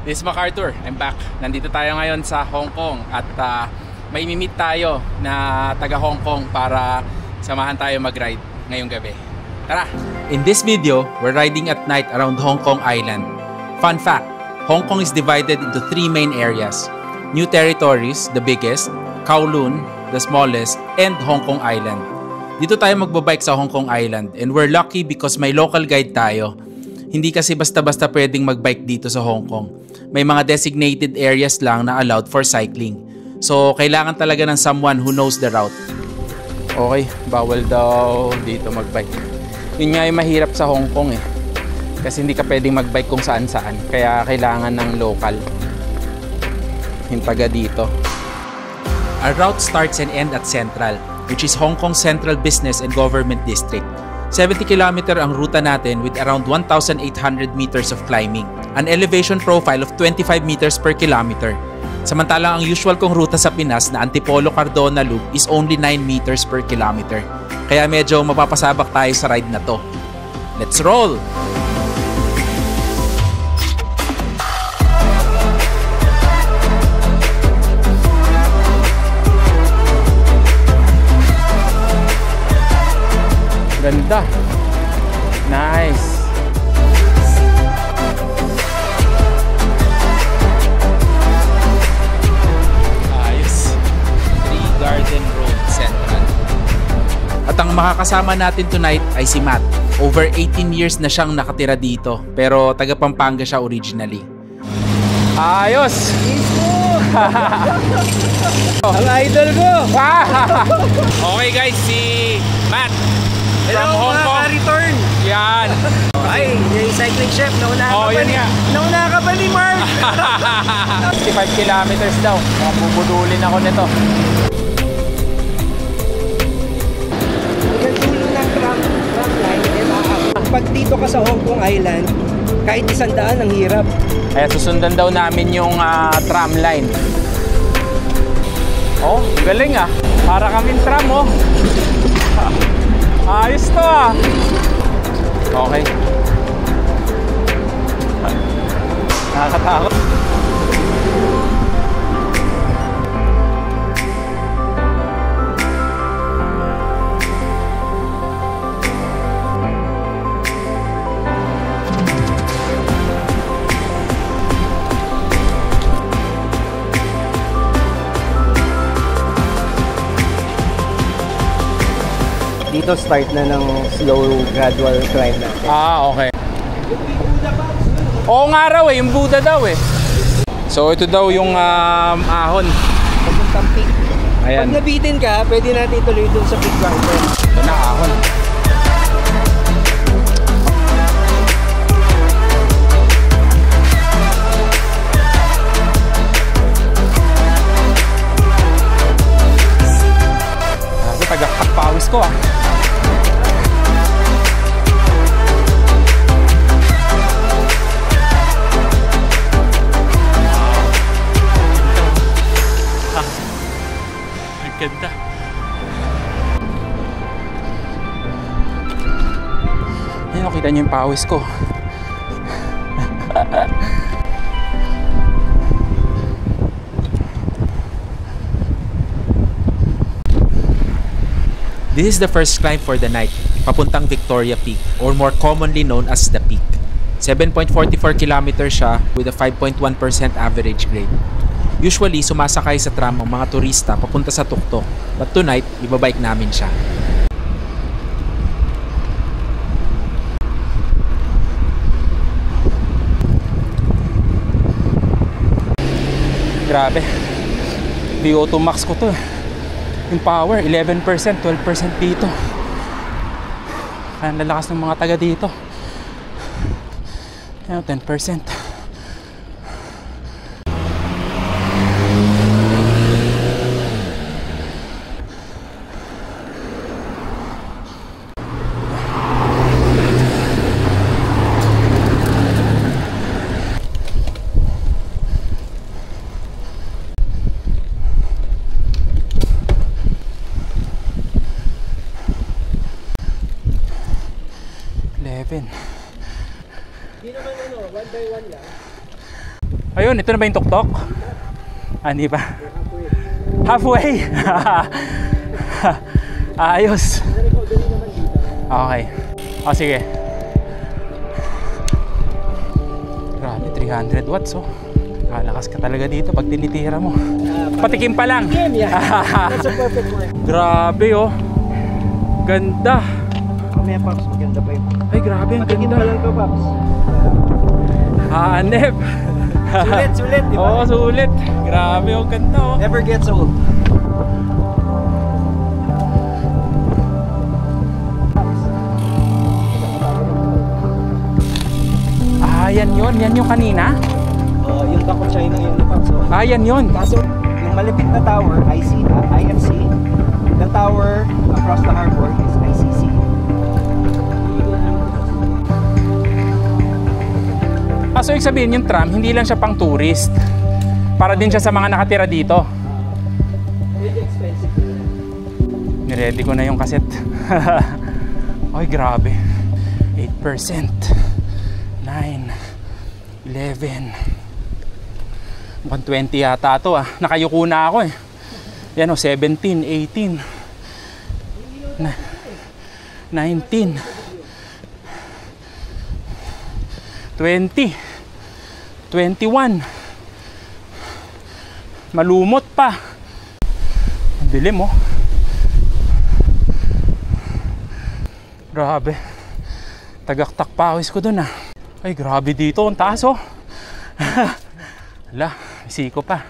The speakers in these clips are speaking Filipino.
This is MacArthur. I'm back. Nandito tayo ngayon sa Hong Kong at may meet tayo na taga Hong Kong para samahan tayo mag-ride ngayong gabi. Tara! In this video, we're riding at night around Hong Kong Island. Fun fact, Hong Kong is divided into 3 main areas. New Territories, the biggest, Kowloon, the smallest, and Hong Kong Island. Dito tayo magbabike sa Hong Kong Island and we're lucky because may local guide tayo. Hindi kasi basta-basta pwedeng magbike dito sa Hong Kong. May mga designated areas lang na allowed for cycling. So, kailangan talaga ng someone who knows the route. Okay, bawal daw dito magbike. Yun nga yung mahirap sa Hong Kong eh. Kasi hindi ka pwedeng magbike kung saan-saan. Kaya kailangan ng local. Yung taga dito. Our route starts and ends at Central, which is Hong Kong Central Business and Government District. 70 km ang ruta natin with around 1,800 meters of climbing. An elevation profile of 25 meters per kilometer. Samantalang ang usual kong ruta sa Pinas na Antipolo Cardona Loop is only 9 meters per kilometer. Kaya medyo mapapasabak tayo sa ride na to. Let's roll! Ganda. Nice. Ayos. Tree Garden Road Central. At ang makakasama natin tonight ay si Matt. Over 18 years na siyang nakatira dito. Pero taga Pampanga siya originally. Ayos! Ang idol ko! Okay guys, si Matt. Hello, from Hong Kong. Return. Yan. Ay, yung cycling chef, nauna ka pa ni Mark. 65 kilometers daw. Mabubudulin ako nito. Nagtulo ng tram line. Pag dito ka sa Hong Kong Island, kahit 100 ang hirap. Kaya susundan daw namin yung tram line. Oh, galing ah. Para kaming tram oh. Ayos to ah. Okay. Nakakatakot. Dito start na ng slow gradual climb natin. Okay. Oo nga raw eh, yung Buddha daw eh. So ito daw yung ahon. Papuntang peak. Ayan. Pag nabitin ka, pwede natin ituloy dun sa peak garden. Ito na ahon. Kasi tagapagpawis ko ah. Ganda. Ayun, nakita niyo yung pawis ko. This is the first climb for the night, papuntang Victoria Peak, or more commonly known as the Peak. 7.44 kilometers siya with a 5.1% average grade. Usually, sumasakay sa tram ang mga turista papunta sa tuktok. But tonight, ibabike namin siya. Grabe. VO2 max ko to. Yung power, 11%, 12% dito. Kaya lalakas ng mga taga dito. Ayan, 10%. Di naman ano, one by one Ayun, ito na ba yung tuktok? Ah, hindi pa. Halfway. Ayos. Okay. O, sige. Grabe, 300 watts, oh. Malakas ka talaga dito pag tinitira mo. Patikim pa lang. Yeah. That's a perfect word. Grabe, oh. Ganda. Mamaya, Pops, maganda pa yun. Ay, grabe, ang Patikim ganda. pa lang to, Pops. Hanep. Sulit, di ba? Oo, sulit. Grabe, ang ganda, oh. Never gets old. Ah, yan yun. Yan yung kanina. Yung Takotsay na yun, Pops. Ah, yan yun. Kaso, yung malapit na tower, IFC. The tower across the harbor is ICC. Ah, so, ibig sabihin yung tram, hindi lang siya pang tourist. Para din siya sa mga nakatira dito. Very expensive. Niready ko na yung cassette. Ay, grabe. 8%. 9. 11. 120 yata ito, ah. Nakayuko na ako, eh. Yan, oh, 17, 18. 19. 20. 21. Malumot pa. Ang dilim, oh. Grabe. Tagaktak pawis ko dun, ah. Ay, grabe dito. Ang taas, oh. Hala, siko pa.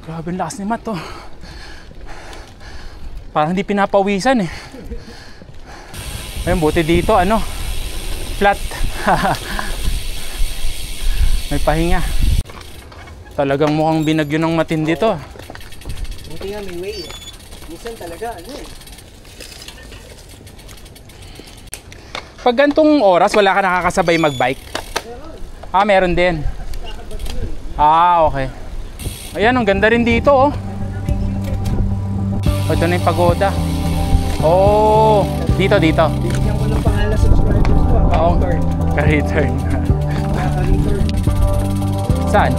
Grabe ang lakas ni Matt, oh. Parang hindi pinapawisan, eh. Ayun, buti dito, ano, flat. May pahinga. Talagang mukhang binagyo ng matindi to. Buti nga may way. Minsan talaga, ano eh. Pag gantong oras, wala ka nakakasabay magbike? Ah, meron din. Ah, okay. Ayan, ang ganda rin dito, oh. Ito na yung pagoda. Oh, dito. Bibigyan ko ng pangalan subscribers ko. Oo. Ka-return. Ka-return. Ka-return. Saan?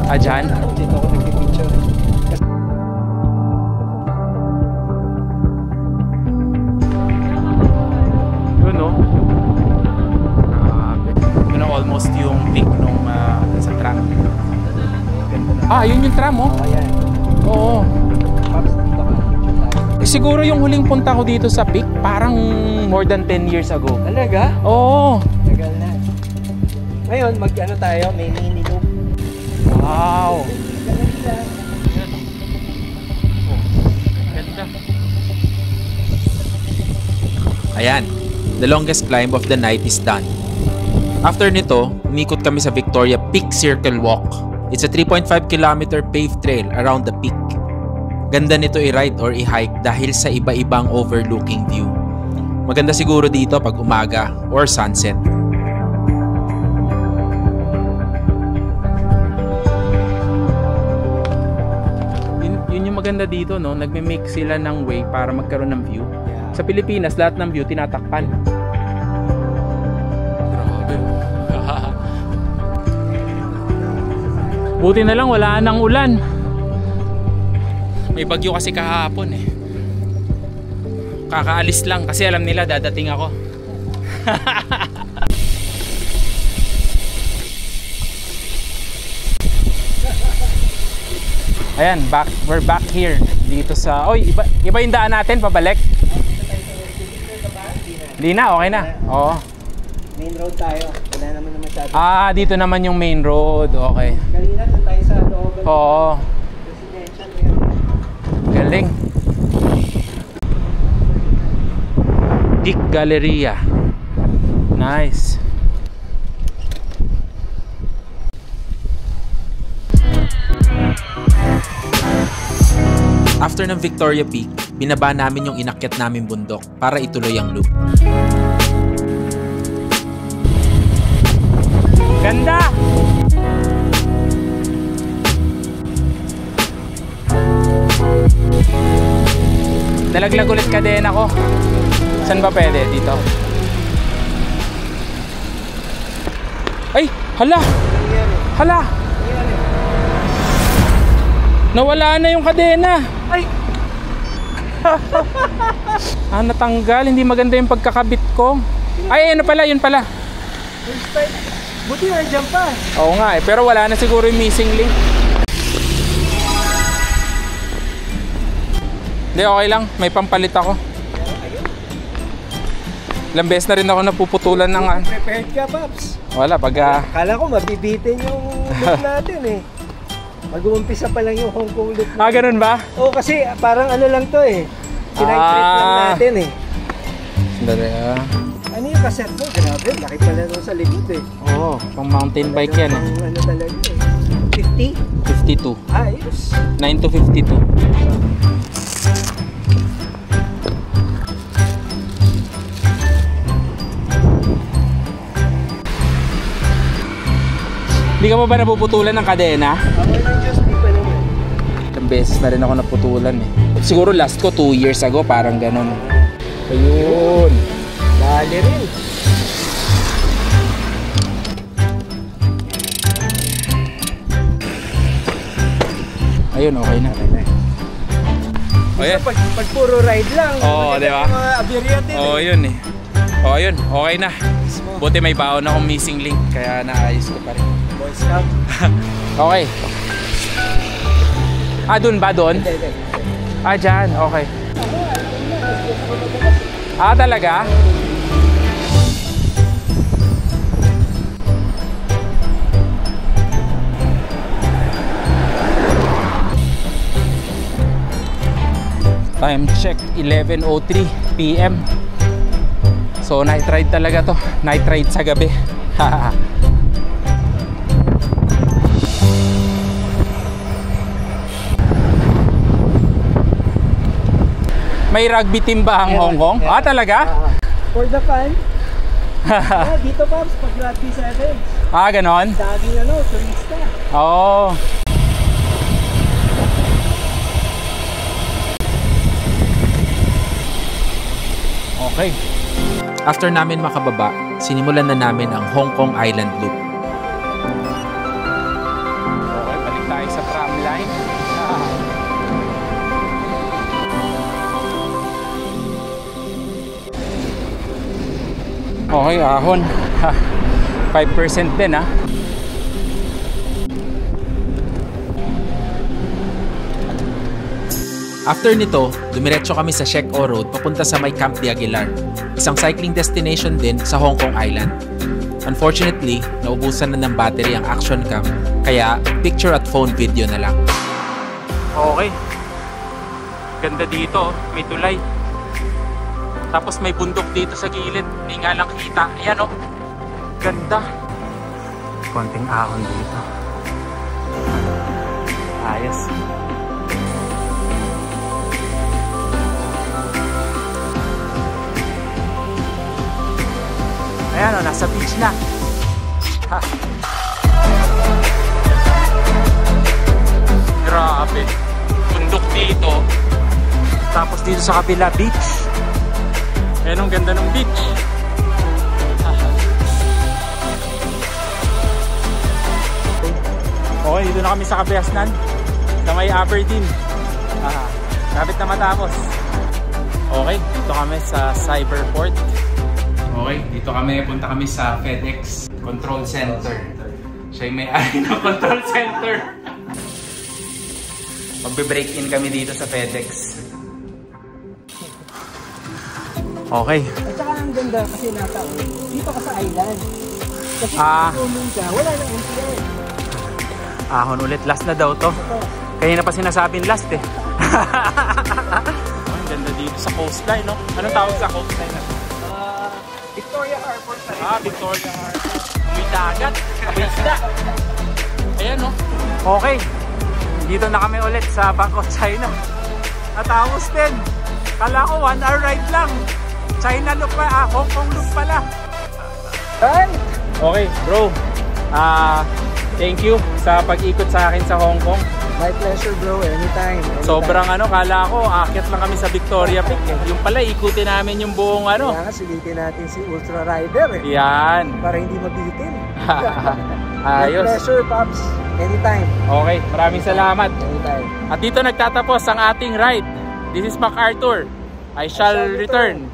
Ah, dyan? Dito ako nagpipicture. Yun, oh. Grabe. Yun ang almost yung peak nung sa tram. Ah, yun yung tram, oh. Ayan. Oo. Pops, dito ka nagpipicture tayo. Siguro yung huling punta ko dito sa peak, parang more than 10 years ago. Talaga? Oo. Tagal na. Ngayon, mag-ano tayo, may mini loop. Wow. Ayan, the longest climb of the night is done. After nito, umikot kami sa Victoria Peak Circle Walk. It's a 3.5 kilometer paved trail around the peak. Ganda nito i-ride or i-hike dahil sa iba-ibang overlooking view. Maganda siguro dito pag umaga or sunset. Yun yung maganda dito, no? Nagme-make sila ng way para magkaroon ng view. Sa Pilipinas, lahat ng view tinatakpan. Grabe. Buti na lang wala nang ulan. May bagyo kasi kahapon, eh. Kakaalis lang kasi alam nila dadating ako. Ayan, we're back here dito sa... Oy, iba yung daan natin, pabalik. Hindi na, okay na. Oo. Main road tayo. Wala naman masyado. Ah, dito naman yung main road. Okay. Kanina doon tayo sa loob. Oo. Residential ngayon. Galing. Dick Galleria. Nice. After ng Victoria Peak, binaba namin yung inakyat namin bundok para ituloy ang loop. Ganda! Nalaglag ulit ka din ako. Saan ba pwede? Dito? Ay, hala! Hala! Nawala na yung kadena. Ay! Natanggal. Hindi maganda yung pagkakabit ko. Ay, ano pala, yun pala. Buti nandiyan pa. Oo nga eh, pero wala na siguro yung missing link. Hindi, okay lang. May pampalit ako. Ilang beses na rin ako napuputulan ng... Prepared ka, Paps. Wala, Kala ko mabibitin yung loop natin eh. Mag-uumpisa pa lang yung Hong Kong loop. ganun ba? Oo, kasi parang ano lang to eh. Kinag-trip lang natin eh. Sandali Ano yung cassette mo? Grabe, laki pala nung sa likod eh. Oo, pang mountain bike yan eh. Ano talaga eh. 52. Ayos. 9 to 52. Hindi ka pa ba napuputulan ng kadena? Ako yung Diyos, di pa naman. Ilang beses na rin ako naputulan eh. Siguro last ko 2 years ago, parang ganun. Ayun. Dali rin. Ayun, okay na. Oh, yan. Pag puro ride lang. Oo, di ba? Mga aberya din Oo, yun eh. Oo, yun. Okay na. Buti may baon akong missing link, kaya naayos ko pa rin. Boy Scout. Okay. Dun ba? Dun? Hindi. Dyan. Okay. Talaga? Time check, 11:03 PM. So night ride talaga to. Night ride sa gabi. May rugby team ba ang Hong Kong? Talaga? For the fun. Dito Pops, pag rugby 7. Ganon? Daging turista. Oo. Okay. After namin makababa, sinimulan na namin ang Hong Kong Island Loop. Okay, balik tayo sa tram line. Okay, ahon. 5% din ha. After nito, dumiretso kami sa Shek O Road papunta sa may Camp de Aguilar, isang cycling destination din sa Hong Kong Island. Unfortunately, naubusan na ng battery ang action cam, kaya picture at phone video na lang. Okay. Ganda dito, may tulay. Tapos may bundok dito sa gilid, hindi nga lang kita. Ayan oh, ganda. Konting ahon dito. Ayos. Ayan o, nasa beach na. Grabe. Bundok dito. Tapos dito sa kabila, beach. Ayan ang ganda ng beach. Okay, dito na kami sa Kabayasnan. Sa may Aberdeen. Lapit na matapos. Okay, dito kami sa Cyberport. Okay, dito kami, punta kami sa FedEx Control Center. Siya yung may-ari ng Control Center. Magbe-break in kami dito sa FedEx. Okay. At saka ang ganda kasi nasa dito ka sa island. Kasi kung ka, wala nang internet. Ahon ulit, last na daw to. Kanina pa sinasabing last eh. Ang ganda dito sa coastline, no? Anong tawag sa coastline na? Victoria Harbour sa Victoria Harbour. May dagat, may isda. Ayan, no? Okay. Dito na kami ulit sa Bangkok, China. Natapos din. Kala ko 1 hour ride lang. China loop pa, Hong Kong loop pala. Okay, bro. Thank you sa pag-ikot sa akin sa Hong Kong. My pleasure bro, anytime. Sobrang kala ko, aakyat lang kami sa Victoria Peak eh. Yung pala, ikutin namin yung buong Kaya nga, sulitin natin si Ultra Rider eh. Yan. Para hindi mabitin. Ayos. My pleasure, Pops. Anytime. Okay, maraming salamat. Anytime. At dito nagtatapos ang ating ride. This is MacArthur. I shall return.